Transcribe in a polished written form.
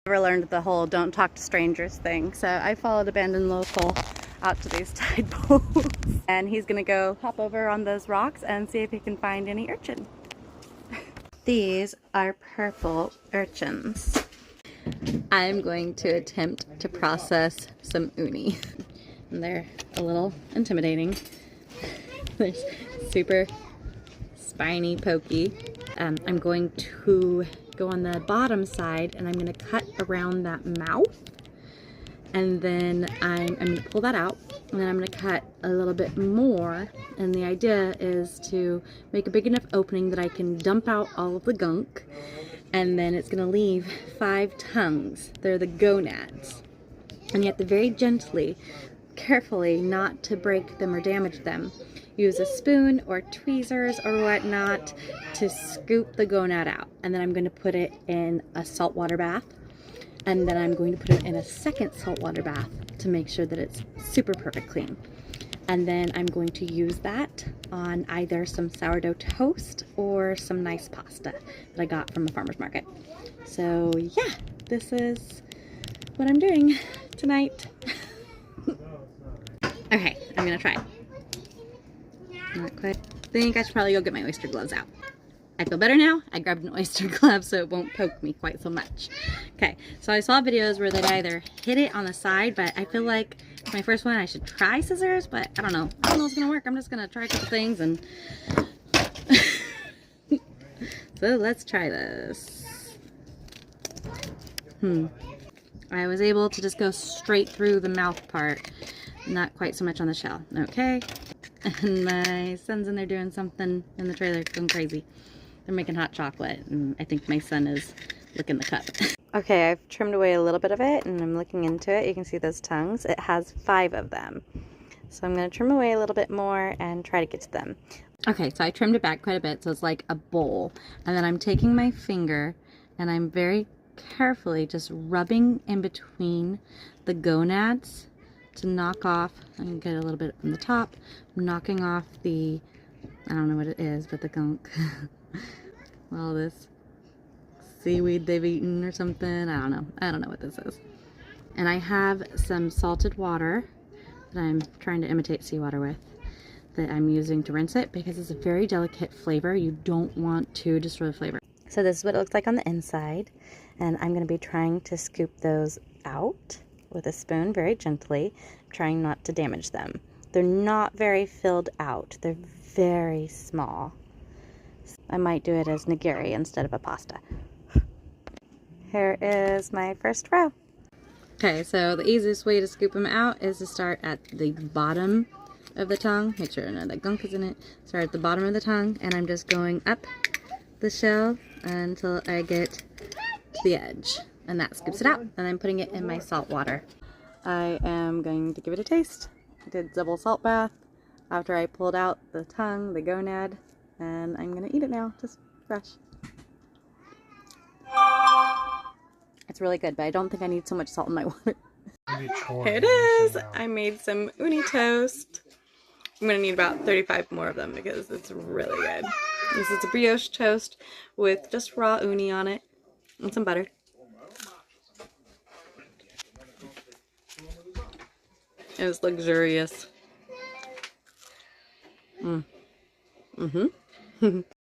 Never learned the whole don't talk to strangers thing, so I followed a Bandon local out to these tide pools. And he's gonna go hop over on those rocks and see if he can find any urchin. These are purple urchins. I'm going to attempt to process some uni. And they're a little intimidating. They're super spiny, pokey. I'm going to go on the bottom side and I'm going to cut around that mouth. And then I'm going to pull that out. And then I'm going to cut a little bit more. And the idea is to make a big enough opening that I can dump out all of the gunk. And then it's going to leave 5 tongues. They're the gonads. And you have to very gently, carefully, not to break them or damage them, use a spoon or tweezers or whatnot to scoop the gonad out. And then I'm going to put it in a saltwater bath. And then I'm going to put it in a second saltwater bath to make sure that it's super perfect clean. And then I'm going to use that on either some sourdough toast or some nice pasta that I got from the farmer's market. So yeah, this is what I'm doing tonight. Okay, I'm gonna try. Not quite. I think I should probably go get my oyster gloves out. I feel better now. I grabbed an oyster glove so it won't poke me quite so much. Okay, so I saw videos where they'd either hit it on the side, but I feel like my first one I should try scissors, but I don't know. I don't know if it's gonna work. I'm just gonna try a couple things and so let's try this. I was able to just go straight through the mouth part, not quite so much on the shell. Okay, and my son's in there doing something in the trailer, going crazy. They're making hot chocolate, and I think my son is licking the cup. Okay, I've trimmed away a little bit of it, and I'm looking into it. You can see those tongues. It has 5 of them. So I'm going to trim away a little bit more and try to get to them. Okay, so I trimmed it back quite a bit, so it's like a bowl. And then I'm taking my finger, and I'm very carefully just rubbing in between the gonads to knock off, I can get a little bit from the top, knocking off the, I don't know what it is, but the gunk. All this seaweed they've eaten or something. I don't know what this is. And I have some salted water that I'm trying to imitate seawater with that I'm using to rinse it because it's a very delicate flavor. You don't want to destroy the flavor. So this is what it looks like on the inside, and I'm going to be trying to scoop those out with a spoon very gently, trying not to damage them. They're not very filled out. They're very small. I might do it as nigiri instead of a pasta. Here is my first row. Okay, so the easiest way to scoop them out is to start at the bottom of the tongue. Make sure none of the gunk is in it. Start at the bottom of the tongue, and I'm just going up the shell until I get to the edge. And that scoops it out, and I'm putting it in my salt water. I am going to give it a taste. I did double salt bath after I pulled out the tongue, the gonad, and I'm gonna eat it now, just fresh. It's really good, but I don't think I need so much salt in my water. Here it is! I made some uni toast. I'm gonna need about 35 more of them because it's really good. This is a brioche toast with just raw uni on it and some butter. It was luxurious.